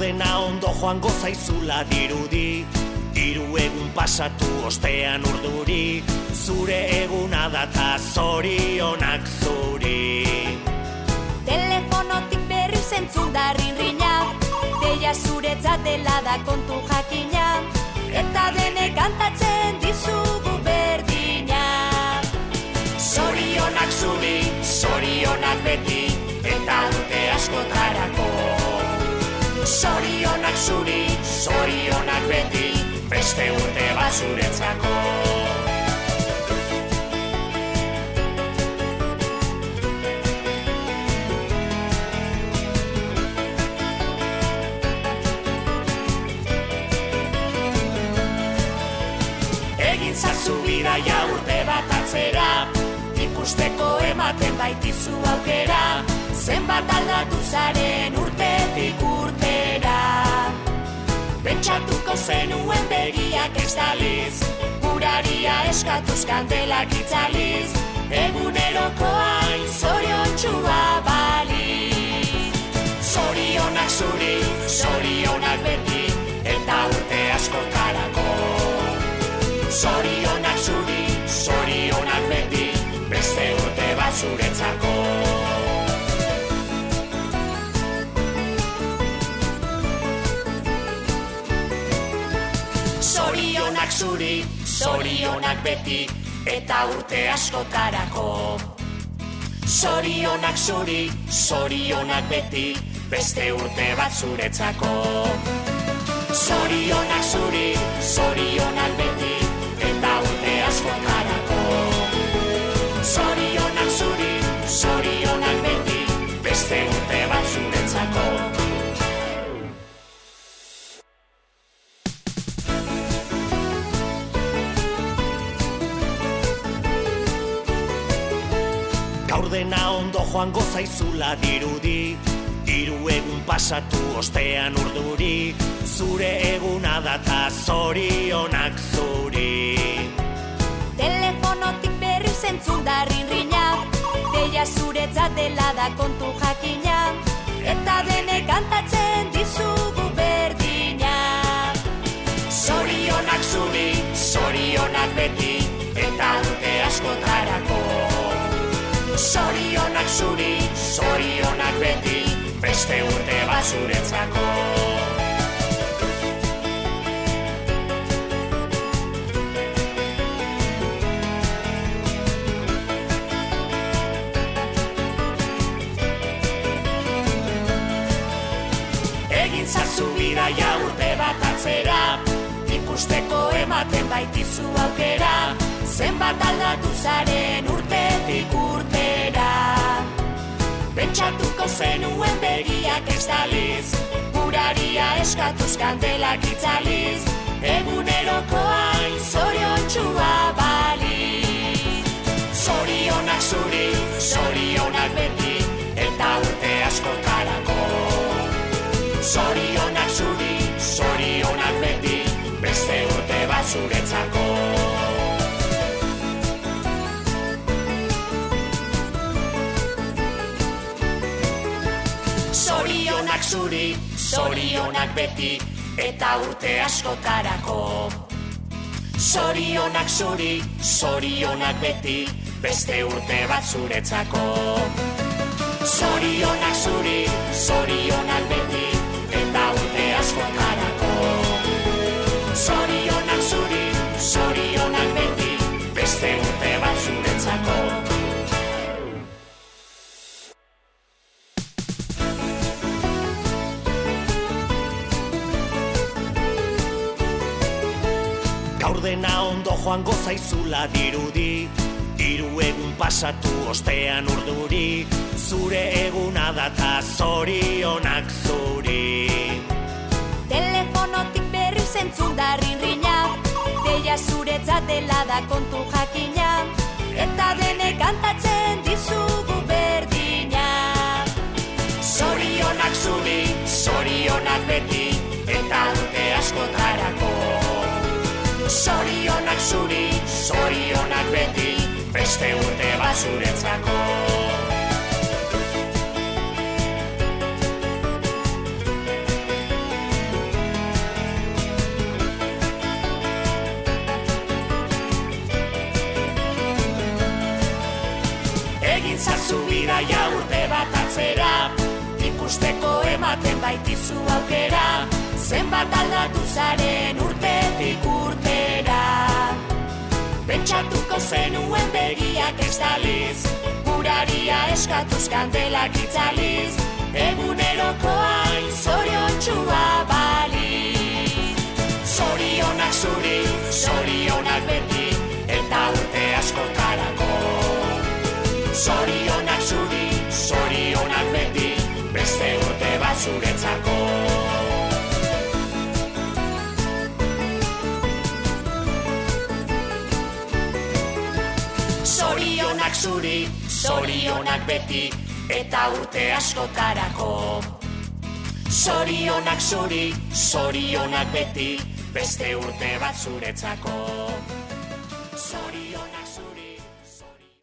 Dena ondo joango zaizula dirudi, hiru egun pasatu ostean urduri, zure eguna data zorionak zuri. Telefonotik berriz entzun da rinrina, deia zuretzat dela da kontu jakina, eta denek kantatzen dizugu berdina. Zorionak zuri, zorionak beti, eta urte askotarako. Zorionak zuri, zorionak beti, beste urte bat zuretzako. Egin zazu bidaia urte bat atzera, ikusteko ematen baitizu aukera, zenbat aldatu zaren urtetik urtera. Pentsatuko zenuen begiak ez daliz, uraria eskatuz kandelak itzaliz, eguneroko hain zoriontxua baliz. Zorionak zuri, zorionak beti, eta urte askotarako. Zorionak zuri, zorionak beti, beste urte bat zuretzako. Zorionak zuri, zorionak beti, eta urte askotarako. Zorionak zuri, zorionak beti, beste urte bat zuretzako. Zorionak zuri, zorionak beti, eta urte askotarako. Zorionak zuri, zorionak beti, beste urte bat zuretzako. Gaur dena ondo joango zaizula dirudi, hiru egun pasatu ostean urduri, zure eguna data zorionak zuri. Telefonotik berriz entzun da rinrina, deia zuretzat dela da kontu jakina, eta denek kantatzen dizugu berdina. Zorionak zuri, zorionak beti, eta urte askotarako. Zorionak zuri, zorionak beti, beste urte bat zuretzako. Egin zazu bidaia urte bat atzera, ikusteko ematen baitizu aukera, zenbat aldatu zaren urtetik urtera. Pentsatuko zenuen begiak ez daliz, uraria eskatuz kandelak itzaliz, eguneroko hain zoriontxua baliz. Zorionak zuri, zorionak beti, eta urte askotarako. Zorionak zuri, zorionak beti, beste urte bat zuretzako. Zorionak zuri, zorionak beti, eta urte askotarako. Zorionak zuri, zorionak beti, beste urte bat zuretzako. Zorionak zuri, zorionak beti, eta urte askotarako. Zorionak zuri, zorionak beti, beste urte bat zuretzako. Gaur dena ondo joango zaizula dirudi, hiru egun pasatu ostean urduri, zure eguna data zorionak zuri. Telefonotik berriz entzun da rinrina, deia zuretzat dela da kontu jakina, eta denek kantatzen dizugu berdina. Zorionak zuri, zorionak beti, eta urte askotarako. Zorionak zuri, zorionak beti, beste urte bat zuretzako. egin zazu bidaia urte bat atzera, ikusteko ematen baitizu aukera, zenbat aldatu zaren urtetik urtera. Pentsatuko zenuen begiak estaliz, guraria eskatuz kandelak itzaliz, egunerokoain zoriontsua baliz. Zorionak zuri, zorionak beti, eta urte askotarako. Zorionak zuri, zorionak beti, beste urte bat zuretzako. Zorionak zuri, zorionak beti, eta urte askotarako. Zorionak zuri, zorionak beti, beste urte bat zuretzako. Zorionak zuri.